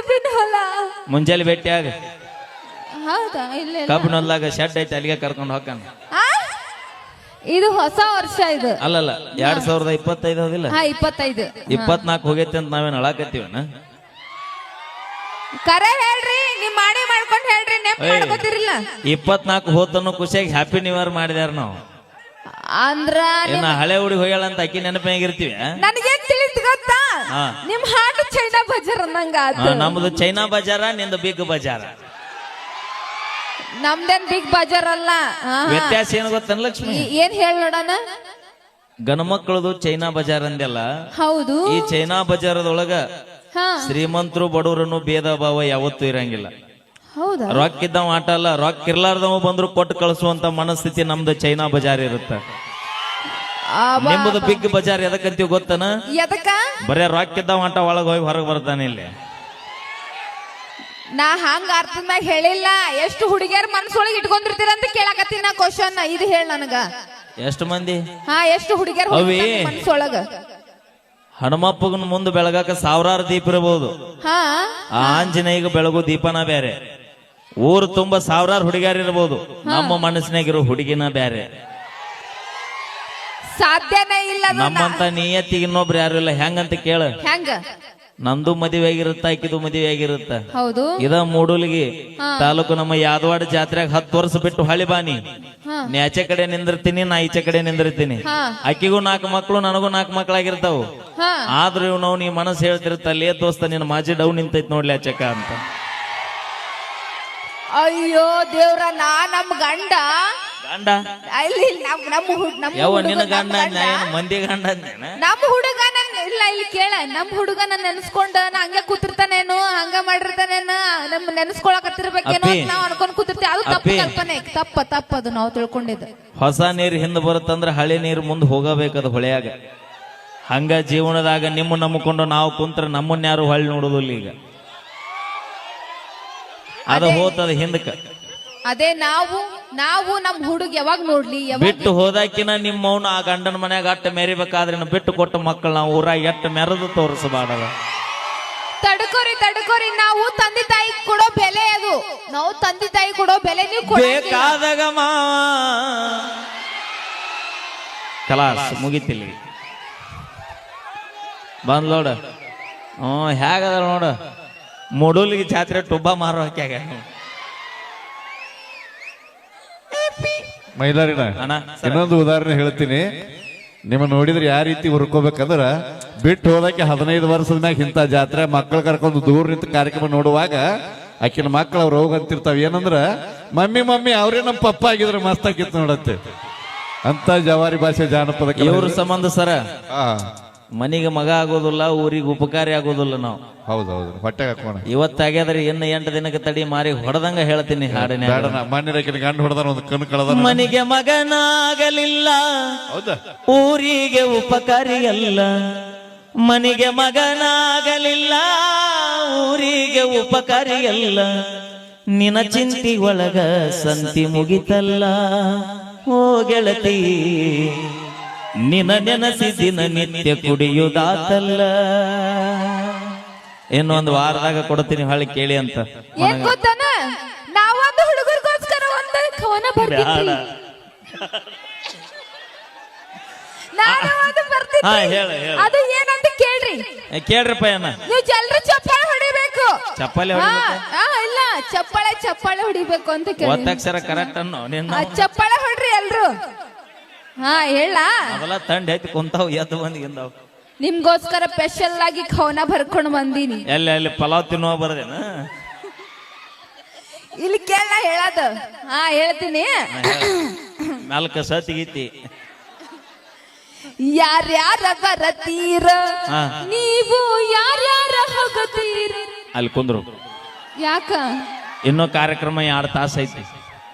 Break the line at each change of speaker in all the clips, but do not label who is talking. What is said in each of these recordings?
ಕಬ್ಬಿನ ಹೊಲ.
ಮುಂಜಾನೆ ಭೇಟಿಯಾಗ
ಹೌದಾ? ಇಲ್ಲ
ಕಬ್ಬಿನ ಹೊಲ್ದಾಗ ಶೆಡ್ ಐತೆ ಅಲ್ಲಿಗೆ ಕರ್ಕೊಂಡು ಹೋಗ್ತಾನ.
ಇದು ಹೊಸ ವರ್ಷ ಇದು.
ಅಲ್ಲಲ್ಲ 2025 ಹೌದಿಲ್ಲ?
25.
24 ಹೋಗೈತೆ ಅಂತ ನಾವೇನ್ ಅಳಾಕತ್ತೀವನ?
ಕರೆ ಹೇಳ್ರಿ, ನೀವ್ ಮಾಡ್ಕೊಂಡ್ ಹೇಳ್ರಿ, ನೆಪ್ ಮಾಡ್ಕೋತಿರಿಲ್ಲ.
24 ಹೋತನ್ನು ಖುಷಿಯಾಗಿ ಹ್ಯಾಪಿ ನ್ಯೂ ಇಯರ್ ಮಾಡಿದಾರ ನಾವು.
ಅಂದ್ರ
ಹಳೆ ಹುಡುಗಿ ಹೋಗ್ಯಾಳ ಅಂತ ಅಕ್ಕಿ ನೆನಪಾಗಿರ್ತೀವಿ.
ನನಗೆ ತಿಳಿದ್ ಗೊತ್ತಾ, ನಿಮ್ ಹಾಡು ಚೈನಾ ಬಜಾರ್ ಅನ್ನಂಗ.
ನಮ್ದು ಚೈನಾ ಬಜಾರ, ನಿಂದು ಬಿಗ್ ಬಜಾರ.
ನಮ್ದೇನ್ ಬಿಗ್ ಬಜಾರ್ ಅಲ್ಲ.
ವ್ಯತ್ಯಾಸ ಏನು ಗೊತ್ತೇನ ಲಕ್ಷ್ಮಿ?
ಏನ್ ಹೇಳ ನೋಡಣ.
ಗಣಮಕ್ಕಳದು ಚೈನಾ ಬಜಾರ್ ಅಂದೆಲ್ಲ.
ಹೌದು.
ಈ ಚೈನಾ ಬಜಾರದೊಳಗ ಶ್ರೀಮಂತರು ಬಡವರನ್ನು ಭೇದ ಭಾವ ಯಾವತ್ತೂ ಇರಂಗಿಲ್ಲ.
ಹೌದಾ?
ರೊಕ್ಕ ಇದ್ದವ ಆಟ ಅಲ್ಲ, ರೊಕ್ಕ ಇರ್ಲಾರ್ದವ ಬಂದ್ರು ಕೊಟ್ಟು ಕಳಿಸುವಂತ ಮನಸ್ಥಿತಿ ನಮ್ದು ಚೈನಾ ಬಜಾರ್ ಇರುತ್ತ. ನಿಮ್ಮದು ಬಿಗ್ ಬಜಾರ್ ಎದಕ್ಕಂತೀವಿ ಗೊತ್ತನ?
ಎದಕ್ಕ?
ಬರೇ ರೊಕ್ಕ ಇದ್ದವ ಆಟ ಒಳಗ ಹೋಗಿ ಹೊರಗೆ ಬರ್ತಾನೆ ಇಲ್ಲಿ.
ನಾ ಹಂಗ ಅರ್ಥದ ಮ್ಯಾಗ ಹೇಳಿಲ್ಲ. ಎಷ್ಟು ಹುಡುಗಿಯರ ಮನಸ್ಸೊಳಗೆ ಇಟ್ಕೊಂಡಿರ್ತೀರ ಅಂತ ಕೇಳಕತ್ತೀನಿ ನಾ ಕ್ವಶನ್. ಇದು ಹೇಳ ನನಗ.
ಎಷ್ಟು ಮಂದಿ?
ಎಷ್ಟು ಹುಡುಗಿಯರ ಮನಸ್ಸೊಳಗ?
ಹನುಮಪ್ಪಗನ ಮುಂದೆ ಬೆಳಗಾಕ ಸಾವಿರಾರು ದೀಪ ಇರಬಹುದು. ಆಂಜನೇಯಗ ಬೆಳಗು ದೀಪನ ಬೇರೆ. ಊರು ತುಂಬಾ ಸಾವಿರಾರು ಹುಡುಗಿಯರು ಇರಬಹುದು. ನಮ್ಮ ಮನಸ್ಸಿನಾಗಿರೋ ಹುಡುಗಿನ ಬೇರೆ.
ಸಾಧ್ಯನೇ ಇಲ್ಲ.
ನಮ್ಮಂತ ನಿಯತ್ತಿಗೆ ಇನ್ನೊಬ್ರು ಯಾರು ಇಲ್ಲ. ಹೆಂಗಂತ ಕೇಳ.
ಹೆಂಗ?
ನಂದು ಮದುವೆ ಆಗಿರುತ್ತ, ಆಕಿದು ಮದುವೆ ಆಗಿರುತ್ತ.
ಹೌದು.
ಇದ ಮೂಡೂಲಿಗೆ ತಾಲೂಕು ನಮ್ಮ ಯಾದವಾಡ ಜಾತ್ರೆಗೆ 10 ವರ್ಷ ಬಿಟ್ಟು ಹಳಿ ಬಾನಿ. ನೀ ಆಚೆ ಕಡೆ ನಿಂದಿರ್ತೀನಿ, ನಾ ಈಚೆ ಕಡೆ ನಿಂದಿರ್ತೀನಿ. ಆಕಿಗೂ 4 ಮಕ್ಳು, ನನಗೂ 4 ಮಕ್ಳಾಗಿರ್ತಾವು. ಆದ್ರೂ ಇವ್ ನಾವು ನೀ ಮನಸ್ಸು ಹೇಳ್ತಿರುತ್ತ, ಲೇ ದೋಸ್ತ ನಿನ್ನ ಮಾಜಿ ಡೌನ್ ನಿಂತೈತ್ ನೋಡ್ಲಿ ಆಚಕ ಅಂತ.
ಅಯ್ಯೋ ದೇವ್ರ, ನಾ ನಮ್ ಗಂಡ
ಗಂಡ
ಯಾವ
ನಿನ್ನ ಗಂಡ ಮಂದಿ ಗಂಡ
ನಮ್ ಹುಡುಗ ಇಲ್ಲ. ಇಲ್ಲಿ ಕೇಳ, ನಮ್ ಹುಡುಗ ನನ್ ನೆನ್ಸ್ಕೊಂಡ ನಾ ಹಂಗೆ ಕೂತಿರ್ತಾನೇನು, ಹಂಗ ಮಾಡಿರ್ತಾನೇನು, ನಮ್ ನೆನ್ಸ್ಕೊಳಕತ್ತಿರ್ಬೇಕೇನೋ ನಾವ್ ಅನ್ಕೊಂಡ್ ಕೂತಿರ್ತೀವಿ. ಅದು ತಪ್ಪು ಕಲ್ಪನೆ. ತಪ್ಪದು ನಾವು ತಿಳ್ಕೊಂಡಿದ್ದು.
ಹೊಸ ನೀರು ಹಿಂದ್ ಬರುತ್ತಂದ್ರ ಹಳೆ ನೀರು ಮುಂದ್ ಹೋಗಬೇಕದು ಹೊಳೆಯಾಗ. ಹಂಗ ಜೀವನದಾಗ ನಿಮ್ಮ ನಂಬಿಕೊಂಡು ನಾವು ಕುಂತ್ರ ನಮ್ಮನ್ನ ಯಾರು ಹೊಳ್ಳಿ ನೋಡುದಿಲ್ಲ. ಈಗ ಅದು ಹೋತದ ಹಿಂದಕ್ಕ.
ಅದೇ ನಾವು ನಮ್ ಹುಡುಗ ಯಾವಾಗ ನೋಡ್ಲಿ.
ಬಿಟ್ಟು ಹೋದಾಕಿನ ನಿಮ್ಮವ್ನ ಆ ಗಂಡನ ಮನ್ಯಾಗ ಅಟ್ಟ ಮೆರಿಬೇಕಾದ್ರೆ ಬಿಟ್ಟು ಕೊಟ್ಟ ಮಕ್ಕಳು ನಾವು ಊರಾಗ ಎಟ್ಟ ಮೆರೆದು ತೋರಿಸಬಾರಲ್ಲ.
ತಡ್ಕೋರಿ, ನಾವು ತಂದೆ ತಾಯಿ ಕೊಡೋ ಬೆಲೆ ಅದು. ನಾವು ತಂದೆ ತಾಯಿ ಕೊಡೋ ಬೆಲೆ ನೀವು
ಬೇಕಾದಾಗ ಕಲಾಸ್ ಮುಗಿತಿಲ್ಲ. ಬಂದ್ ನೋಡ. ಹೇಗದ ನೋಡ, ಮೂಡೂಲಿಗೆ ಜಾತ್ರೆ ಟುಬ್ಬ ಮಾರೋ ಹಾಕ್ಯಾಗ.
ಮೈಲಾರಿನ ಇನ್ನೊಂದು ಉದಾಹರಣೆ ಹೇಳ್ತೀನಿ. ನಿಮ್ಮ ನೋಡಿದ್ರೆ ಯಾವ ರೀತಿ ಹುರ್ಕೋಬೇಕಂದ್ರ, ಬಿಟ್ಟು ಹೋದಕ್ಕೆ 15 ವರ್ಷದ ಮ್ಯಾಗ ಇಂಥ ಜಾತ್ರೆ ಮಕ್ಕಳು ಕರ್ಕೊಂಡು ದೂರ ನಿಂತ ಕಾರ್ಯಕ್ರಮ ನೋಡುವಾಗ ಆಕಿನ ಮಕ್ಕಳು ಅವ್ರು ಹೋಗಿ ಅಂತಿರ್ತಾವ ಏನಂದ್ರ, ಮಮ್ಮಿ ಅವ್ರೇ ನಮ್ಮ ಪಪ್ಪ ಆಗಿದ್ರೆ ಮಸ್ತ್ ಆಗಿತ್ತು ನೋಡತ್ತೆ ಅಂತ ಜವಾರಿ ಭಾಷೆ ಜಾನಪದ.
ಇವ್ರ ಸಂಬಂಧ ಸರ ಮನಿಗೆ ಮಗ ಆಗೋದಿಲ್ಲ, ಊರಿಗೆ ಉಪಕಾರಿ ಆಗೋದಿಲ್ಲ. ನಾವು
ಹೌದೌದು ಹೊಟ್ಟೆ ಹಾಕೋಣ.
ಇವತ್ತಾಗ್ಯಾದ್ರೆ ಇನ್ನು 8 ದಿನಕ್ಕೆ ತಡಿ ಮಾರಿ ಹೊಡೆದಂಗ ಹೇಳ್ತೀನಿ ಹಾಡಿನ.
ಮಣ್ಣಿನ ಗಂಡು ಹೊಡೆದ ಒಂದು ಕಣ್ಣು ಕಳೆದ.
ಮನಿಗೆ ಮಗನಾಗಲಿಲ್ಲ, ಊರಿಗೆ ಉಪಕಾರಿಯಲ್ಲ. ಮನಿಗೆ ಮಗನಾಗಲಿಲ್ಲ, ಊರಿಗೆ ಉಪಕಾರಿಯಲ್ಲ. ನಿನ ಚಿಂತಿ ಒಳಗ ಸಂತಿ ಮುಗಿತಲ್ಲ. ಓ ಗೆಳತಿ, ನಿನ ನೆನಸಿ ದಿನ ನಿತ್ಯ ಕುಡಿಯುದಾತಲ್ಲ. ಇನ್ನೊಂದು ವಾರದಾಗ ಕೊಡ್ತೀನಿ, ಹೊಳ್ಳಿ ಕೇಳಿ ಅಂತ.
ನಾವೊಂದು ಹುಡುಗರಿಗೋಸ್ಕರ ಒಂದು ಕವನ ಬರ್ತೀನಿ. ಅದು ಏನಂತ ಕೇಳ್ರಿ.
ಕೇಳ್ರಪ್ಪ ಏನ.
ನೀವು ಜಲ್ರಿ ಚಪ್ಪಾಳೆ ಹೊಡಿಬೇಕು.
ಚಪ್ಪಾಳೆ
ಇಲ್ಲ, ಚಪ್ಪಾಳೆ ಹೊಡಿಬೇಕು ಅಂತ ಕೇಳಿ.
ಒತ್ತಕ್ಷರ ಕರೆಕ್ಟ್ ಅನ್ನೋ ನಿನ್ನ.
ಚಪ್ಪಾಳೆ ಹೊಡ್ರಿ ಎಲ್ರು. ಹೇಳ.
ಅವೆಲ್ಲ ತಂಡ ಐತಿ ಕುಂತಾವ್ ಎದ್ದು ಬಂದಿದ್ದಾವ್.
ನಿಮ್ಗೋಸ್ಕರ ಸ್ಪೆಷಲ್ ಆಗಿ ಕವನ ಬರ್ಕೊಂಡು ಬಂದೀನಿ.
ಎಲ್ಲಿ ಪಲಾವ್ ತಿನ್ನುವ ಬರದೇನ?
ಇಲ್ಲಿ ಕೇಳ ಹೇಳದ. ಹೇಳ್ತೀನಿ.
ನಾಲ್ಕ ಸತಿಗೀತಿ.
ಯಾರ್ಯಾರ ಬರತೀರ, ನೀವು ಯಾರ್ಯಾರ ಹೋಗತೀರ.
ಅಲ್ಲಿ ಕುಂದ್ರು.
ಯಾಕ?
ಇನ್ನೂ ಕಾರ್ಯಕ್ರಮ 2 ತಾಸು ಐತಿ.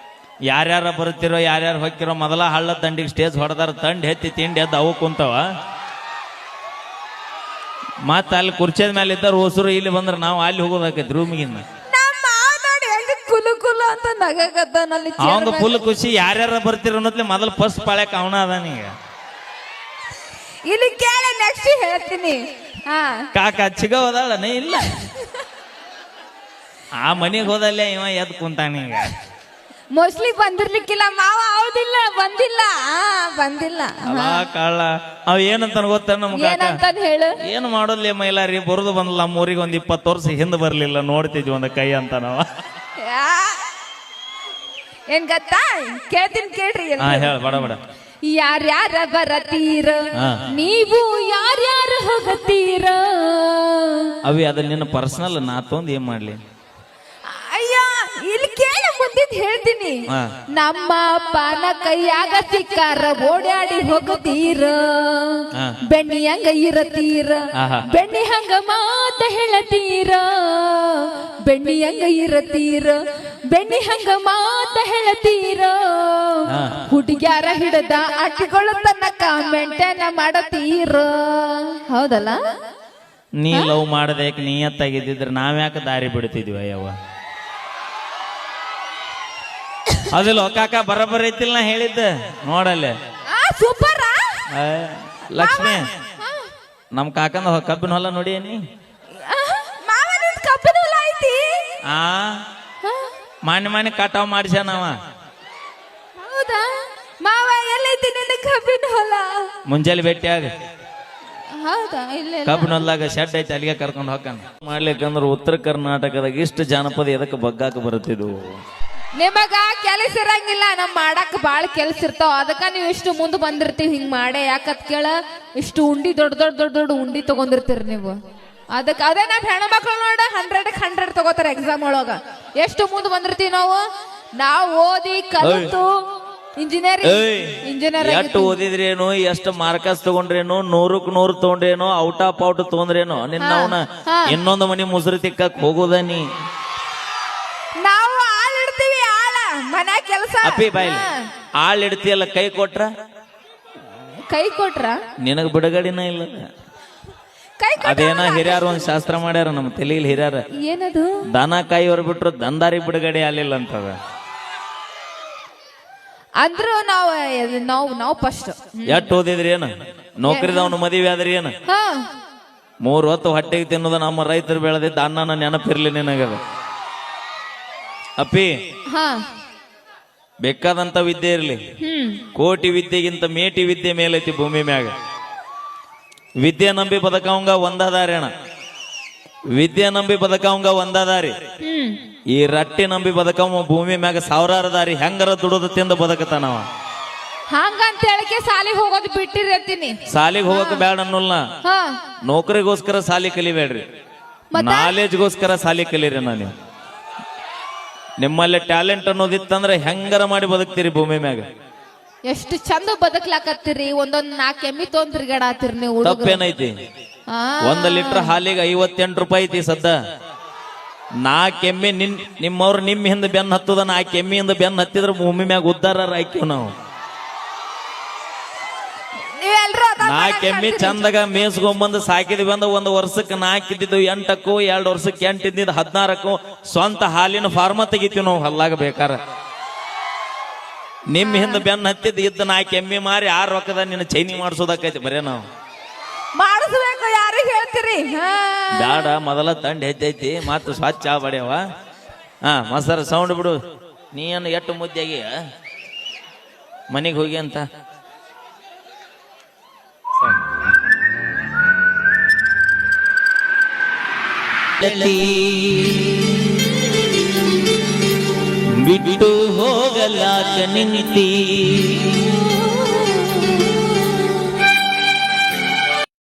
ಯಾರ್ಯಾರ ಬರ್ತಿರೋ ಯಾರ್ಯಾರು ಹೋಗ್ತಿರೋ ಮೊದಲ ಹಳ್ಳ ದಂಡಿಗೆ ಸ್ಟೇಜ್ ಹೊಡೆದಾರ. ತಂಡ ಎತ್ತಿ ತಿಂಡಿ ಎದ್ದು ಅವು ಕುಂತವ. ಮತ್ತ ಅಲ್ಲಿ ಕುರ್ಚಿದ ಮೇಲೆ ಇದ್ದಾರ ಹೊಸರು. ಇಲ್ಲಿ ಬಂದ್ರ ನಾವು ಅಲ್ಲಿ ಹೋಗೋದಾಕೈತಿ ರೂಮಿಗಿನ್ನ.
ಅಂತ ನಗಕತ್ತಾನಲ್ಲಿ.
ಅವಂಗ ಫುಲ್ ಖುಷಿ. ಯಾರ್ಯಾರ ಬರ್ತಿರೋ ಅನ್ನೋದ್ಲೆ ಮೊದಲು ಫಸ್ಟ್ ಪಾಳ್ಯಾಕ ಅವನ ಅದಾನೀಗ.
ಇಲ್ಲಿ ಕೇಳ, ನೆಕ್ಸ್ಟ್ ಹೇಳ್ತೀನಿ.
ಕಾಕ ಚಿಗವದಾಳನೇ ಇಲ್ಲ. ಆ ಮನೆಗೆ ಹೋದಲ್ಲೇ ಇವ ಎದ್ ಕುಂತಾನ ಈಗ.
ಮೋಸ್ಟ್ಲಿ ಬಂದಿರ್ಲಿಕ್ಕಿಲ್ಲ ಮಾವ. ಹೌದಿಲ್ಲ, ಬಂದಿಲ್ಲ. ಬಂದಿಲ್ಲ.
ಅಲ್ಲ ಕಾಳ ಅವ್ ಏನಂತ ಗೊತ್ತ ನಮ್ಗ
ಏನಂತ ಹೇಳು.
ಏನ್ ಮಾಡೋದ್ಲಿ ಮೈಲಾರಿ ಬರುದು ಬಂದಲ್ಲ ನಮ್ಮೂರಿಗೆ ಒಂದ್ 20 ವರ್ಷ ಹಿಂದ್ ಬರ್ಲಿಲ್ಲ, ನೋಡ್ತಿದ್ವಿ ಒಂದ್ ಕೈ ಅಂತ ನಾವ.
ಏನ್ ಗೊತ್ತಾ, ಕೇಳ್ತೀನಿ ಕೇಳ್ರಿ.
ಹಾ ಹೇಳ ಬಡ ಬಡ.
ಯಾರ್ಯಾರ ಬರತೀರ ನೀವು, ಯಾರ್ಯಾರ ಹೋಗತೀರ.
ಅವಿ ಅದ ನಿನ್ನ ಪರ್ಸನಲ್, ನಾ ತೊಂದ್ ಏನ್ ಮಾಡ್ಲಿ.
ಅಯ್ಯ ಇಲ್ಲಿ ಕೇಳ, ಮುಂದಿದ್ ಹೇಳ್ತೀನಿ. ನಮ್ಮ ಅಪ್ಪನ ಕೈಯಾಗ ಸಿಕ್ಕಾರ ಓಡಾಡಿ ಹೋಗತೀರ, ಬೆಣ್ಣಿ ಹಂಗ ಇರತೀರ, ಬೆಣ್ಣಿ ಹಂಗ ಮಾತ ಹೇಳತೀರ, ಬೆಣ್ಣಿ ಹಂಗ ಇರತೀರ, ಬೆಣ್ಣಿ ಹಂಗ ಮಾತ ಹೇಳತೀರ. ಹುಡುಗ್ಯಾರ ಹಿಡದ ಅಟ್ಟಿಗಳು ತನಕ ಮೆಂಟೇನ ಮಾಡತೀರ. ಹೌದಲ್ಲ?
ನೀ ಲವ್ ಮಾಡದೇಕ್ ನೀಯತ್ತಾಗಿದ್ದಿದ್ರೆ ನಾವ್ಯಾಕ ದಾರಿ ಬಿಡ್ತಿದ್ವಿ ಅಯ್ಯವ್ವ. ಅದಿಲ್ಲ ಕಾಕ ಬರಬರ ಐತಿಲ್ಲ ನಾ ಹೇಳಿದ್ದ ನೋಡಲ್ಲೇ.
ಸೂಪರ್
ಲಕ್ಷ್ಮಿ, ನಮ್ ಕಾಕಂದ ಕಬ್ಬಿನ ಹೊಲ ನೋಡಿ ನೀ.
ಕಬ್ಬಿನ ಹೊಲ ಐತಿ.
ಮಾನ್ಯ ಕಟಾವ್ ಮಾಡಿಸ್ಯಾನವ.
ಹೌದಾ ಮಾವ, ಎಲ್ಲೈತಿ ನಿನ್ನ ಕಬ್ಬಿನ ಹೊಲ?
ಮುಂಜಾನೆ ಭೇಟಿಯಾಗ.
ಹೌದಾ? ಇಲ್ಲ
ಕಬ್ಬಿನ ಹೊಲ್ದಾಗ ಶೆಡ್ ಐತಿ, ಅಲ್ಲಿಗೆ ಕರ್ಕೊಂಡು ಹೋಗ್ತಾನ. ಮಾಡ್ಲಿಕ್ಕಂದ್ರ ಉತ್ತರ ಕರ್ನಾಟಕದಾಗ ಇಷ್ಟು ಜಾನಪದ ಎದಕ್ಕೆ ಬಗ್ಗಾಕ ಬರುತ್ತಿದ್ವು.
ನಿಮಗ ಕೆಲಸ ಇರಂಗಿಲ್ಲ, ನಮ್ ಮಾಡಕ್ ಬಾಳ ಕೆಲ್ಸ ಇರ್ತಾವ. ಅದಕ್ಕ ನೀವು ಇಷ್ಟು ಮುಂದ್ ಬಂದಿರ್ತೀವಿ ಹಿಂಗ್ ಮಾಡೇ. ಯಾಕತ್ ಕೇಳ, ಇಷ್ಟು ಉಂಡಿ ದೊಡ್ಡ ಉಂಡಿ ತಗೊಂಡಿರ್ತೀರಿ ನೀವು. ಅದಕ್ಕೆ ಅದೇ ನಾವ್ ಹೆಣ್ಮಕ್ಳು ನೋಡ 100ಕ್ಕೆ 100 ತಗೋತಾರ ಎಕ್ಸಾಮ್ ಒಳಗ. ಎಷ್ಟು ಮುಂದ್ ಬಂದಿರ್ತೀವಿ ನಾವು ಓದಿ ಕಲಿತು ಇಂಜಿನಿಯರ್
ಎಷ್ಟು ಓದಿದ್ರೇನು, ಎಷ್ಟು ಮಾರ್ಕಸ್ ತಗೊಂಡ್ರೇನು, 100ಕ್ಕೆ 100 ತಗೊಂಡ್ರೇನು, ಔಟ್ ಆಫ್ ಔಟ್ ತಗೊಂಡ್ರೇನು, ನಿನ್ನ ಅವನ ಇನ್ನೊಂದು ಮನಿ ಮುಸುರು ತಿಕ್ಕಕ್ ಹೋಗೋದ ನೀ.
ನಾವು ಆಳ್ ಇಡ್ತೀವಿ, ಆಳ ಮನೆ ಕೆಲಸ.
ಅಪ್ಪಿ ಬಾಯ್ಲಿ ಆಳ್ ಇಡ್ತಿಯಲ್ಲ, ಕೈ ಕೊಟ್ರ ನಿನಗ ಬಿಡುಗಡಿನ ಇಲ್ಲ. ಅದೇನ ಹಿರಿಯಾರ ಒಂದ್ ಶಾಸ್ತ್ರ ಮಾಡ್ಯಾರ ನಮ್ಮ ತಲೆಯಲ್ಲಿ ಹಿರಿಯಾರ.
ಏನದು?
ದನ ಕಾಯಿಯವ್ರು ಬಿಟ್ರು ದಂದಾರಿ ಬಿಡುಗಡೆ ಆಗ್ಲಿಲ್ಲ ಅಂತದ.
ಅಂದ್ರು ನಾವು ಫಸ್ಟ್
ಎಷ್ಟ್ ಓದಿದ್ರಿ ಏನು, ನೌಕರಿದವನು ಮದುವೆ ಆದ್ರಿ ಏನು, 3 ಹೊತ್ತು ಹೊಟ್ಟೆಗೆ ತಿನ್ನೋದು ನಮ್ಮ ರೈತರು ಬೆಳೆದಿದ್ದ ಅನ್ನನ ನೆನಪಿರ್ಲಿ ನಿನಗದ. ಅಪ್ಪಿ ಬೇಕಾದಂತ ವಿದ್ಯೆ ಇರ್ಲಿ, ಕೋಟಿ ವಿದ್ಯೆಗಿಂತ ಮೇಟಿ ವಿದ್ಯೆ ಮೇಲೈತಿ ಭೂಮಿ ಮ್ಯಾಗ. ವಿದ್ಯೆ ನಂಬಿ ಬದುಕವಂಗ ಒಂದಾದಾರಿ ಅಣ್ಣ, ವಿದ್ಯೆ ನಂಬಿ ಬದುಕವಂಗ ಒಂದಾದಾರಿ. ಈ ರಟ್ಟಿ ನಂಬಿ ಬದುಕವ ಭೂಮಿ ಮ್ಯಾಗ 1000 ದಾರಿ. ಹೆಂಗರ ದುಡೋದು ತಿಂದು ಬದುಕತಾನವ.
ಹಂಗಂತ ಹೇಳಿಕೆ ಸಾಲಿಗೆ ಹೋಗೋದು ಬಿಟ್ಟಿರ್ತೀನಿ.
ಸಾಲಿಗೆ ಹೋಗಕ್ ಬ್ಯಾಡ ಅನ್ನೋಲ್ಲ, ನೌಕರಿಗೋಸ್ಕರ ಸಾಲಿ ಕಲಿಬೇಡ್ರಿ, ನಾಲೆಜ್ಗೋಸ್ಕರ ಸಾಲಿ ಕಲೀರಿ. ನಾನು ನಿಮ್ಮಲ್ಲಿ ಟ್ಯಾಲೆಂಟ್ ಅನ್ನೋದಿತ್ತಂದ್ರೆ ಹೆಂಗರ ಮಾಡಿ ಬದುಕ್ತೀರಿ ಭೂಮಿ ಮ್ಯಾಗ.
ಎಷ್ಟು ಚಂದ ಬದುಕ್ಲಾಕತ್ತೀರಿ. ಒಂದೊಂದ್ 4 ಎಮ್ಮಿ ತೊಂದ್ರಿಗಾಡತ್ತೀರಿ ನೀವು.
ತಪ್ಪೇನೈತಿ? 1 ಲೀಟರ್ ಹಾಲಿಗೆ 58 ರೂಪಾಯಿ ಐತಿ ಸದ್ದ. 4 ಎಮ್ಮಿ ನಿಮ್ಮವ್ರು ನಿಮ್ ಹಿಂದ ಬೆನ್ನ ಹತ್ತದ, 4 ಎಮ್ಮಿಯಿಂದ ಬೆನ್ನ ಹತ್ತಿದ್ರ ಭೂಮಿ ಮ್ಯಾಗ ಉದ್ದಾರ ಆಯ್ಕಿವ್ ನಾವು. 4 ಎಮ್ಮಿ ಚಂದಾಗ ಮೇಸ್ಕೊಂಬಂದು ಸಾಕಿದ್ವಿ ಅಂದ 1 ವರ್ಷಕ್ಕೆ 4 ಇದ್ದಿದ್ದು 8ಕ್ಕೂ, 2 ವರ್ಷಕ್ಕೆ 8 ಇದ್ದಿದ್ದು 16ಕ್ಕೂ ಸ್ವಂತ ಹಾಲಿನ ಫಾರ್ಮ ತೆಗಿತೀವಿ ನಾವು ಹಲ್ಲಾಗ ಬೇಕಾರ. ನಿಮ್ ಹಿಂದ ಬೆನ್ನ ಹತ್ತಿದ್ ಇದ್ದ 4 ಎಮ್ಮಿ ಮಾರಿ 6 ರೊಕ್ಕದ ನಿನ್ನ ಚೈನಿ ಮಾಡಿಸೋದಕ್ಕೈತಿ ಬರೇ ನಾವು.
ಮಾಡಿಸ್ಬೇಕು, ಯಾರಿಗೆ ಹೇಳ್ತೀರಿ?
ಬ್ಯಾಡ, ಮೊದಲ ತಂಡ ಹೆಚ್ಚೈತಿ, ಮತ್ತ ಸ್ವಚ್ಛ ಬಡ್ಯವ. ಮಸರ ಸೌಂಡ್ ಬಿಡು. ನೀನು ಎಷ್ಟು ಮುದ್ದೆಗಿ ಮನೆಗೆ ಹೋಗಿ ಅಂತ ಬಿಟ್ಟು ಹೋಗಲಾಕ ನಿಂತಿ